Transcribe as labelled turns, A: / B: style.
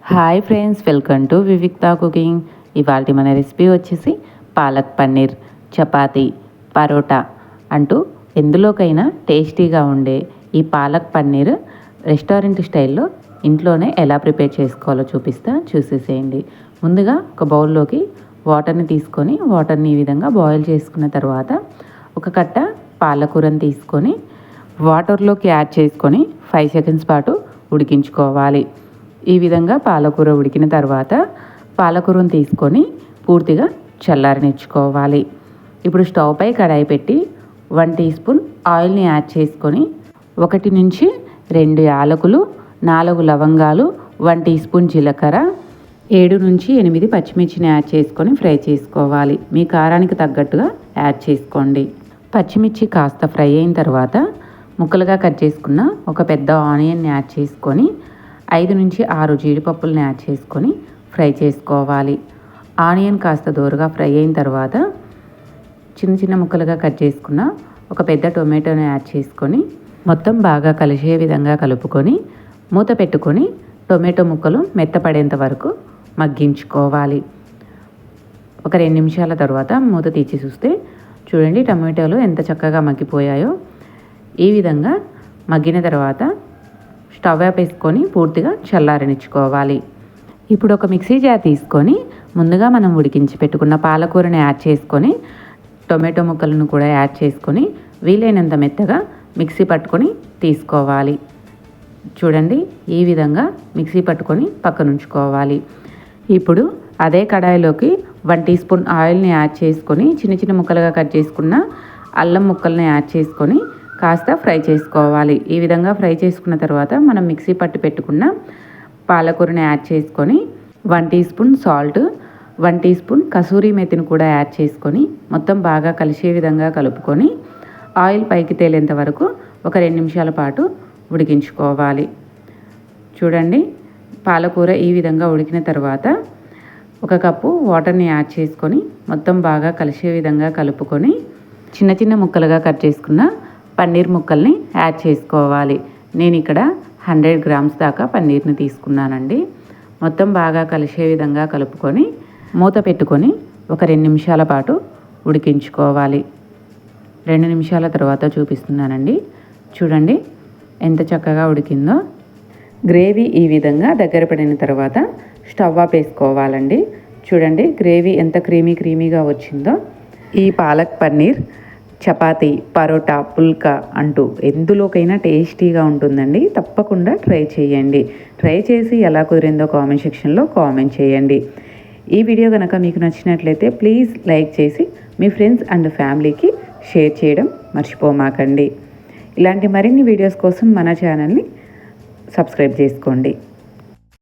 A: Hi friends, welcome to Vivikta cooking. ఇవాళ మన recipe వచ్చేసి పాలక్ పన్నీర్, చపాతీ, పరోటా అంటూ ఎందులోకైనా టేస్టీగా ఉండే ఈ పాలక్ పన్నీర్ రెస్టారెంట్ స్టైల్లో ఇంట్లోనే ఎలా ప్రిపేర్ చేసుకోవాలో చూసేసేయండి. ముందుగా ఒక బౌల్లోకి వాటర్ని తీసుకొని వాటర్ని ఈ విధంగా బాయిల్ చేసుకున్న తర్వాత ఒక కట్ట పాలకూరని తీసుకొని వాటర్లోకి యాడ్ చేసుకొని 5 సెకండ్స్ పాటు ఉడికించుకోవాలి. ఈ విధంగా పాలకూర ఉడికిన తర్వాత పాలకూరను తీసుకొని పూర్తిగా చల్లారనిచ్చుకోవాలి. ఇప్పుడు స్టవ్ పై కడాయి పెట్టి 1 టీ స్పూన్ ఆయిల్ని యాడ్ చేసుకొని 1 నుంచి 2 యాలకులు, 4 లవంగాలు, 1 టీ స్పూన్ జీలకర్ర, 7 నుంచి 8 పచ్చిమిర్చిని యాడ్ చేసుకొని ఫ్రై చేసుకోవాలి. మీ కారానికి తగ్గట్టుగా యాడ్ చేసుకోండి. పచ్చిమిర్చి కాస్త ఫ్రై అయిన తర్వాత ముక్కలుగా కట్ చేసుకున్న ఒక పెద్ద ఆనియన్ని యాడ్ చేసుకొని 5 నుంచి 6 జీడిపప్పులను యాడ్ చేసుకొని ఫ్రై చేసుకోవాలి. ఆనియన్ కాస్త దూరగా ఫ్రై అయిన తర్వాత చిన్న చిన్న ముక్కలుగా కట్ చేసుకున్న ఒక పెద్ద టొమాటోని యాడ్ చేసుకొని మొత్తం బాగా కలిసే విధంగా కలుపుకొని మూత పెట్టుకొని టొమాటో ముక్కలు మెత్తపడేంత వరకు మగ్గించుకోవాలి. ఒక 2 నిమిషాల తర్వాత మూత తీసి చూస్తే చూడండి, టమాటోలు ఎంత చక్కగా మగ్గిపోయాయో. ఈ విధంగా మగ్గిన తర్వాత స్టవ్ వేసుకొని పూర్తిగా చల్లారనిచ్చుకోవాలి. ఇప్పుడు ఒక మిక్సీ జార్ తీసుకొని ముందుగా మనం ఉడికించి పెట్టుకున్న పాలకూరని యాడ్ చేసుకొని టొమాటో ముక్కలను కూడా యాడ్ చేసుకొని వీలైనంత మెత్తగా మిక్సీ పట్టుకొని తీసుకోవాలి. చూడండి, ఈ విధంగా మిక్సీ పట్టుకొని పక్కన ఉంచుకోవాలి. ఇప్పుడు అదే కడాయిలోకి 1 టీ స్పూన్ ఆయిల్ని యాడ్ చేసుకొని చిన్న చిన్న ముక్కలుగా కట్ చేసుకున్న అల్లం ముక్కల్ని యాడ్ చేసుకొని కాస్త ఫ్రై చేసుకోవాలి. ఈ విధంగా ఫ్రై చేసుకున్న తర్వాత మనం మిక్సీ పట్టి పెట్టుకున్న పాలకూరని యాడ్ చేసుకొని 1 teaspoon salt, 1 teaspoon kasuri మేతిని కూడా యాడ్ చేసుకొని మొత్తం బాగా కలిసే విధంగా కలుపుకొని ఆయిల్ పైకి తేలేంత వరకు ఒక 2 నిమిషాల పాటు ఉడికించుకోవాలి. చూడండి, పాలకూర ఈ విధంగా ఉడికిన తర్వాత ఒక కప్పు వాటర్ని యాడ్ చేసుకొని మొత్తం బాగా కలిసే విధంగా కలుపుకొని చిన్న చిన్న ముక్కలుగా కట్ చేసుకున్న పన్నీర్ ముక్కల్ని యాడ్ చేసుకోవాలి. నేను ఇక్కడ 100 గ్రామ్స్ దాకా పన్నీర్ని తీసుకున్నానండి. మొత్తం బాగా కలిసే విధంగా కలుపుకొని మూత పెట్టుకొని ఒక 2 నిమిషాల పాటు ఉడికించుకోవాలి. 2 నిమిషాల తర్వాత చూపిస్తున్నానండి. చూడండి ఎంత చక్కగా ఉడికిందో. గ్రేవీ ఈ విధంగా దగ్గర పడిన తర్వాత స్టవ్ వేసుకోవాలండి. చూడండి, గ్రేవీ ఎంత క్రీమీగా వచ్చిందో. ఈ పాలక్ పన్నీర్ చపాతీ, పరోటా, పుల్కా అంటూ ఎందులోకైనా టేస్టీగా ఉంటుందండి. తప్పకుండా ట్రై చేయండి. ట్రై చేసి ఎలా కుదిరిందో కామెంట్ సెక్షన్లో కామెంట్ చేయండి. ఈ వీడియో కనుక మీకు నచ్చినట్లయితే ప్లీజ్ లైక్ చేసి మీ ఫ్రెండ్స్ అండ్ ఫ్యామిలీకి షేర్ చేయడం మర్చిపోమాకండి. ఇలాంటి మరిన్ని వీడియోస్ కోసం మన ఛానల్ని సబ్స్క్రైబ్ చేసుకోండి.